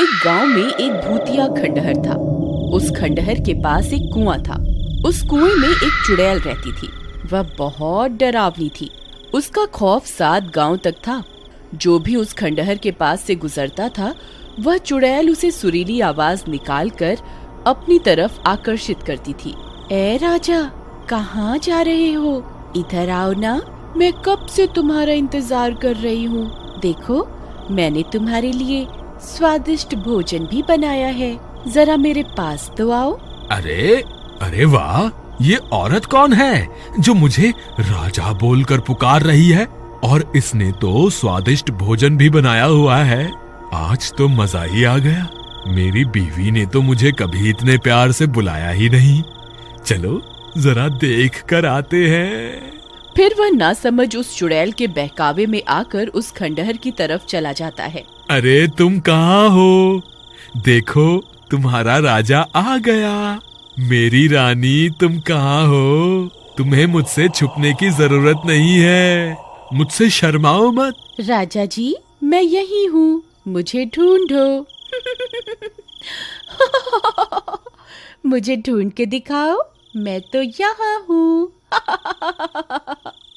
एक गांव में एक भूतिया खंडहर था। उस खंडहर के पास एक कुआं था। उस कुएं में एक चुड़ैल रहती थी। वह बहुत डरावनी थी। उसका खौफ 7 गांव तक था। जो भी उस खंडहर के पास से गुजरता था, वह चुड़ैल उसे सुरीली आवाज निकालकर अपनी तरफ आकर्षित करती थी। ए राजा, कहाँ जा रहे हो? इधर आओ ना, मैं कब से तुम्हारा इंतजार कर रही हूँ। देखो, मैंने तुम्हारे लिए स्वादिष्ट भोजन भी बनाया है। जरा मेरे पास तो आओ। अरे वाह, ये औरत कौन है जो मुझे राजा बोलकर पुकार रही है? और इसने तो स्वादिष्ट भोजन भी बनाया हुआ है। आज तो मजा ही आ गया। मेरी बीवी ने तो मुझे कभी इतने प्यार से बुलाया ही नहीं। चलो जरा देख कर आते हैं। फिर वह नासमझ उस चुड़ैल के बहकावे में आकर उस खंडहर की तरफ चला जाता है। अरे तुम कहाँ हो? देखो, तुम्हारा राजा आ गया। मेरी रानी, तुम कहाँ हो? तुम्हें मुझसे छुपने की जरूरत नहीं है। मुझसे शर्माओ मत। राजा जी, मैं यही हूँ, मुझे ढूंढो। मुझे ढूंढ के दिखाओ, मैं तो यहाँ हूँ।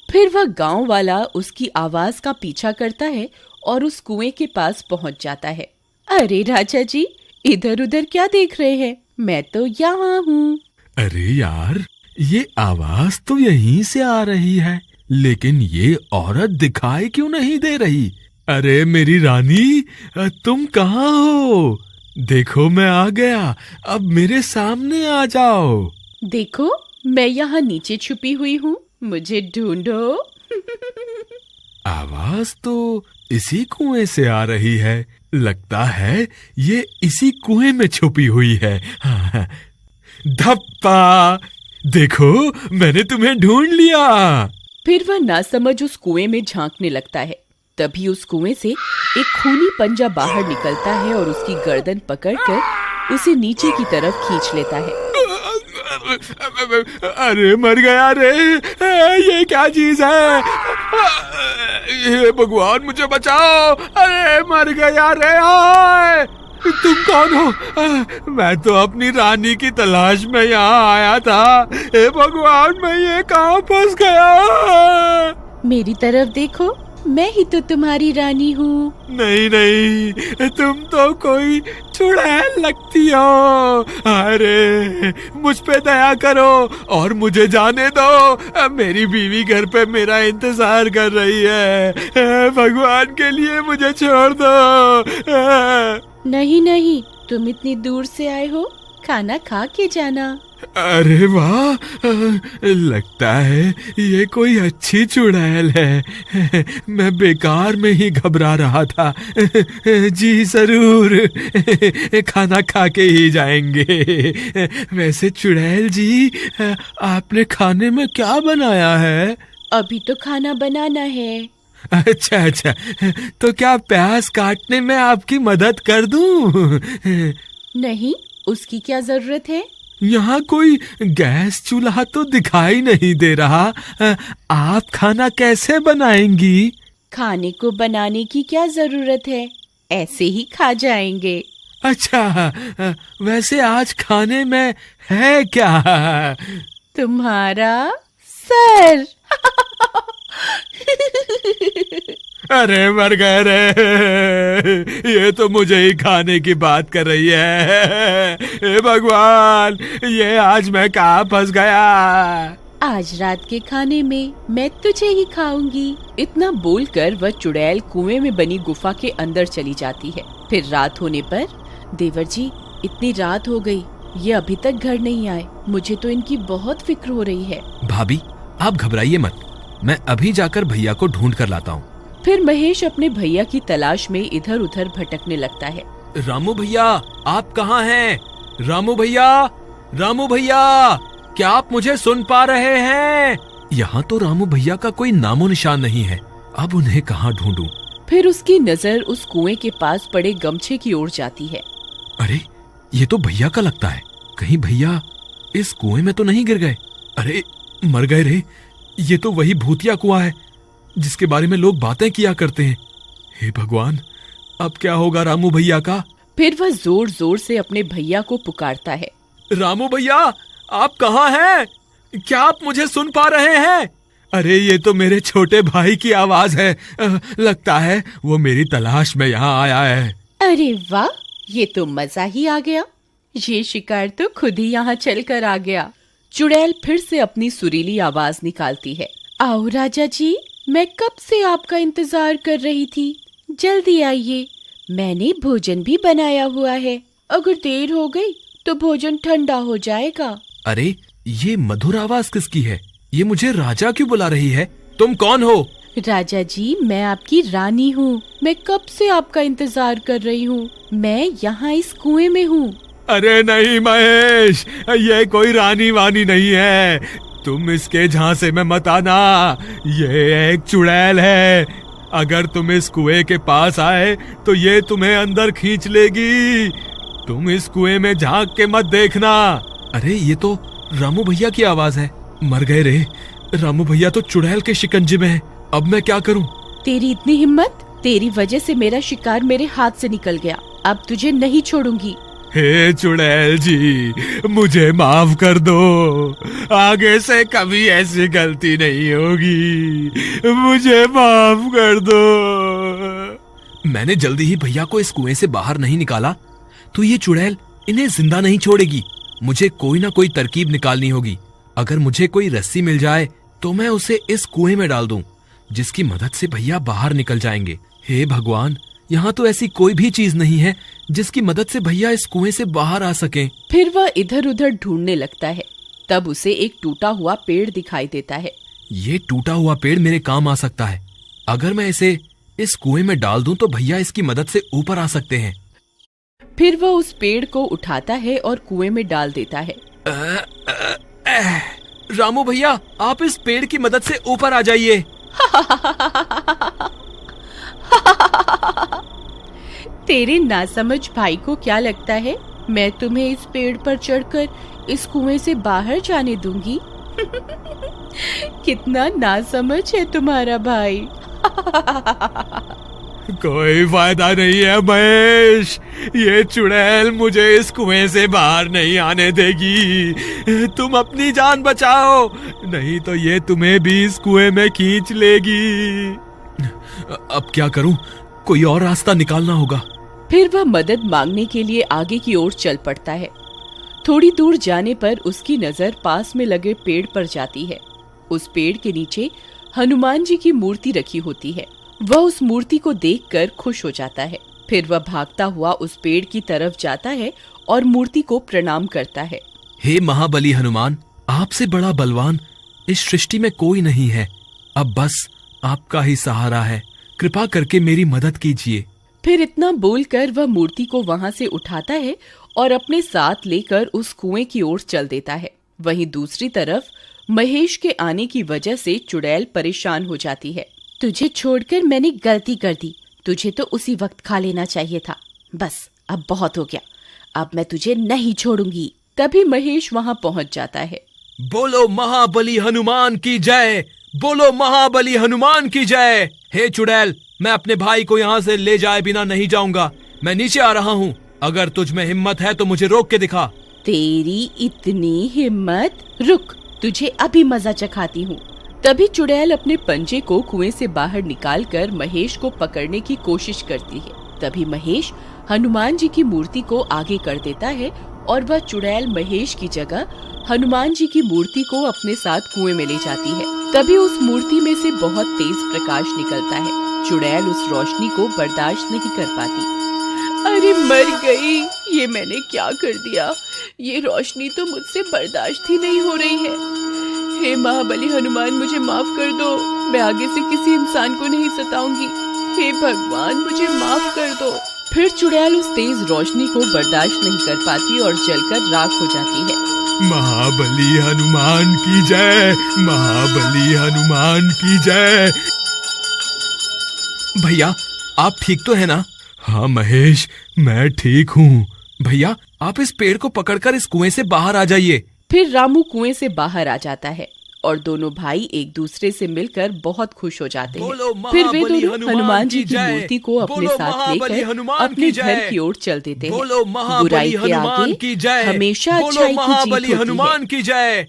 फिर वह गांव वाला उसकी आवाज का पीछा करता है और उस कुएं के पास पहुंच जाता है। अरे राजा जी, इधर उधर क्या देख रहे हैं? मैं तो यहाँ हूँ। अरे यार, ये आवाज तो यहीं से आ रही है, लेकिन ये औरत दिखाई क्यों नहीं दे रही? अरे मेरी रानी, तुम कहाँ हो? देखो, मैं आ गया। अब मेरे सामने आ जाओ। देखो, मैं यहाँ नीचे छुपी हुई हूँ, मुझे ढूंढो। आवाज तो इसी कुएं से आ रही है। लगता है ये इसी कुएं में छुपी हुई है। धप्पा! देखो, मैंने तुम्हें ढूंढ लिया। फिर वह नासमझ उस कुएं में झांकने लगता है। तभी उस कुएं से एक खूनी पंजा बाहर निकलता है और उसकी गर्दन पकड़कर उसे नीचे की तरफ खींच लेता है। अरे मर गया रे! ये क्या चीज है? हे भगवान, मुझे बचाओ! अरे मर गया रे! आए! तुम कौन हो? मैं तो अपनी रानी की तलाश में यहाँ आया था। हे भगवान, मैं ये कहाँ फंस गया? मेरी तरफ देखो, मैं ही तो तुम्हारी रानी हूँ। नहीं, तुम तो कोई चुड़ैल लगती हो। अरे मुझ पे दया करो और मुझे जाने दो। मेरी बीवी घर पे मेरा इंतजार कर रही है। भगवान के लिए मुझे छोड़ दो। नहीं, तुम इतनी दूर से आए हो, खाना खा के जाना। अरे वाह, लगता है ये कोई अच्छी चुड़ैल है। मैं बेकार में ही घबरा रहा था। जी जरूर, खाना खा के ही जाएंगे। वैसे चुड़ैल जी, आपने खाने में क्या बनाया है? अभी तो खाना बनाना है। अच्छा, तो क्या प्याज काटने में आपकी मदद कर दूं? नहीं, उसकी क्या जरूरत है? यहाँ कोई गैस चूल्हा तो दिखाई नहीं दे रहा। आप खाना कैसे बनाएंगी? खाने को बनाने की क्या जरूरत है, ऐसे ही खा जाएंगे। अच्छा, वैसे आज खाने में है क्या? तुम्हारा सर। अरे मर गए रे! ये तो मुझे ही खाने की बात कर रही है। हे भगवान, ये आज मैं कहाँ फंस गया? आज रात के खाने में मैं तुझे ही खाऊंगी। इतना बोलकर वह चुड़ैल कुएं में बनी गुफा के अंदर चली जाती है। फिर रात होने पर, देवर जी, इतनी रात हो गई, ये अभी तक घर नहीं आए। मुझे तो इनकी बहुत फिक्र हो रही है। भाभी, आप घबराइए मत, मैं अभी जाकर भैया को ढूंढ कर लाता हूँ। फिर महेश अपने भैया की तलाश में इधर उधर भटकने लगता है। रामू भैया, आप कहाँ हैं? रामू भैया, क्या आप मुझे सुन पा रहे हैं? यहाँ तो रामू भैया का कोई नामो निशान नहीं है। अब उन्हें कहाँ ढूंढूं? फिर उसकी नजर उस कुएं के पास पड़े गमछे की ओर जाती है। अरे, ये तो भैया का लगता है। कहीं भैया इस कुएं में तो नहीं गिर गए? अरे मर गए रे! ये तो वही भूतिया कुआं है जिसके बारे में लोग बातें किया करते हैं। हे भगवान, अब क्या होगा रामू भैया का? फिर वह जोर जोर से अपने भैया को पुकारता है। रामू भैया, आप कहाँ हैं? क्या आप मुझे सुन पा रहे हैं? अरे ये तो मेरे छोटे भाई की आवाज है। लगता है वो मेरी तलाश में यहाँ आया है। अरे वाह, ये तो मजा ही आ गया। ये शिकार तो खुद ही यहाँ चल कर आ गया। चुड़ैल फिर से अपनी सुरीली आवाज निकालती है। आओ राजा जी, मैं कब से आपका इंतजार कर रही थी। जल्दी आइए, मैंने भोजन भी बनाया हुआ है। अगर देर हो गई तो भोजन ठंडा हो जाएगा। अरे ये मधुर आवाज किसकी है? ये मुझे राजा क्यों बुला रही है? तुम कौन हो? राजा जी, मैं आपकी रानी हूँ। मैं कब से आपका इंतजार कर रही हूँ। मैं यहाँ इस कुएं में हूँ। अरे नहीं महेश, ये कोई रानी वानी नहीं है। तुम इसके झांसे में मत आना। ये एक चुड़ैल है। अगर तुम इस कुएं के पास आए तो ये तुम्हें अंदर खींच लेगी। तुम इस कुएं में झांक के मत देखना। अरे ये तो रामू भैया की आवाज है। मर गए रे। रामू भैया तो चुड़ैल के शिकंजे में है। अब मैं क्या करूं? तेरी इतनी हिम्मत! तेरी वजह से मेरा शिकार मेरे हाथ से निकल गया। अब तुझे नहीं छोड़ूंगी। हे चुड़ैल जी, मुझे माफ कर दो। आगे से कभी ऐसी गलती नहीं होगी। मुझे माफ कर दो। मैंने जल्दी ही भैया को इस कुएं से बाहर नहीं निकाला तो ये चुड़ैल इन्हें जिंदा नहीं छोड़ेगी। मुझे कोई ना कोई तरकीब निकालनी होगी। अगर मुझे कोई रस्सी मिल जाए तो मैं उसे इस कुएं में डाल दूं, जिसकी मदद से भैया बाहर निकल जाएंगे। हे भगवान, यहाँ तो ऐसी कोई भी चीज नहीं है जिसकी मदद से भैया इस कुएं से बाहर आ सकें। फिर वह इधर उधर ढूंढने लगता है। तब उसे एक टूटा हुआ पेड़ दिखाई देता है। ये टूटा हुआ पेड़ मेरे काम आ सकता है। अगर मैं इसे इस कुएं में डाल दूं तो भैया इसकी मदद से ऊपर आ सकते हैं। फिर वह उस पेड़ को उठाता है और कुएं में डाल देता है। रामू भैया, आप इस पेड़ की मदद से ऊपर आ जाइए। तेरे नासमझ भाई को क्या लगता है मैं तुम्हें इस पेड़ पर चढ़कर इस कुएं से बाहर जाने दूंगी? कितना नासमझ है तुम्हारा भाई। कोई फायदा नहीं है महेश, ये चुड़ैल मुझे इस कुएं से बाहर नहीं आने देगी। तुम अपनी जान बचाओ, नहीं तो ये तुम्हें भी इस कुएं में खींच लेगी। अब क्या करूं? कोई और रास्ता निकालना होगा। फिर वह मदद मांगने के लिए आगे की ओर चल पड़ता है। थोड़ी दूर जाने पर उसकी नजर पास में लगे पेड़ पर जाती है। उस पेड़ के नीचे हनुमान जी की मूर्ति रखी होती है। वह उस मूर्ति को देखकर खुश हो जाता है। फिर वह भागता हुआ उस पेड़ की तरफ जाता है और मूर्ति को प्रणाम करता है। हे महाबली हनुमान, आपसे बड़ा बलवान इस सृष्टि में कोई नहीं है। अब बस आपका ही सहारा है। कृपा करके मेरी मदद कीजिए। फिर इतना बोलकर वह मूर्ति को वहां से उठाता है और अपने साथ लेकर उस कुएं की ओर चल देता है। वहीं दूसरी तरफ महेश के आने की वजह से चुड़ैल परेशान हो जाती है। तुझे छोड़कर मैंने गलती कर दी। तुझे तो उसी वक्त खा लेना चाहिए था। बस अब बहुत हो गया। अब मैं तुझे नहीं छोड़ूंगी। तभी महेश वहां पहुंच जाता है। बोलो महाबली हनुमान की जय, बोलो महाबली हनुमान की जय। हे चुड़ैल, मैं अपने भाई को यहाँ से ले जाए बिना नहीं जाऊंगा। मैं नीचे आ रहा हूँ। अगर तुझ में हिम्मत है तो मुझे रोक के दिखा। तेरी इतनी हिम्मत? रुक, तुझे अभी मजा चखाती हूँ। तभी चुड़ैल अपने पंजे को कुएं से बाहर निकालकर महेश को पकड़ने की कोशिश करती है। तभी महेश हनुमान जी की मूर्ति को आगे कर देता है और वह चुड़ैल महेश की जगह हनुमान जी की मूर्ति को अपने साथ कुएं में ले जाती है। तभी उस मूर्ति में से बहुत तेज प्रकाश निकलता है। चुड़ैल उस रोशनी को बर्दाश्त नहीं कर पाती। अरे मर गई, ये मैंने क्या कर दिया? ये रोशनी तो मुझसे बर्दाश्त ही नहीं हो रही है। हे महाबली हनुमान, मुझे माफ कर दो। मैं आगे से किसी इंसान को नहीं सताऊंगी। हे भगवान, मुझे माफ कर दो। फिर चुड़ैल उस तेज रोशनी को बर्दाश्त नहीं कर पाती और जलकर राख हो जाती है। महाबली हनुमान की जय, महाबली हनुमान की जय। भैया, आप ठीक तो है ना? हाँ महेश, मैं ठीक हूँ। भैया, आप इस पेड़ को पकड़कर इस कुएं से बाहर आ जाइए। फिर रामू कुएं से बाहर आ जाता है और दोनों भाई एक दूसरे से मिलकर बहुत खुश हो जाते हैं। बोलो फिर वे महाबली दोनों हनुमान जी की जय। मूर्ति को अपने बोलो साथ महाबली लेकर हनुमान अपने की घर जय। की ओर चल देते हैं। बोलो महाबली बुराई के हनुमान आगे की जय। हमेशा बोलो अच्छाई की महाबली जीत होती है। हनुमान की जय।